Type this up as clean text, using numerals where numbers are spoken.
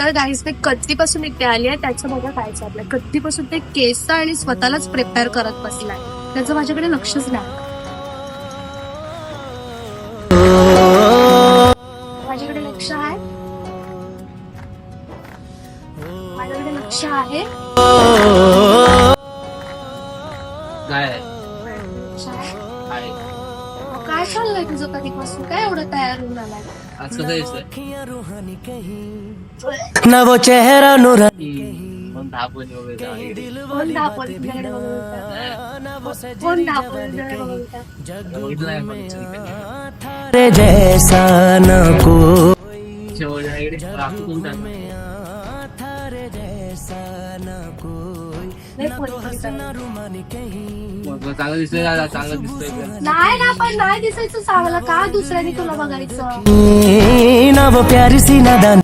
तर गाईस ते कधीपासून इथे आली आहे त्याचं बघा काय चाललंय. कधीपासून ते केस आणि स्वतःलाच प्रिपेअर करत बसलाय. त्याचं माझ्याकडे लक्षच नाही. माझ्याकडे लक्ष आहे, माझ्याकडे लक्ष आहे. काय चाललंय तुझं कधीपासून? काय एवढं तयार होऊन आलाय? आज कसं यायचं ना वो चेहरा नूर कोण धापल तुझ्याकडे बघत? कोण धापल तुझ्याकडे बघत? रे जैसा न को चांगलं दिसतोय दादा, चांगलं दिसतोय. नाही ना, पण नाही दिसायचं चांगलं का दुसऱ्याने तुला बघायचं? ना वो प्यारी सी नादान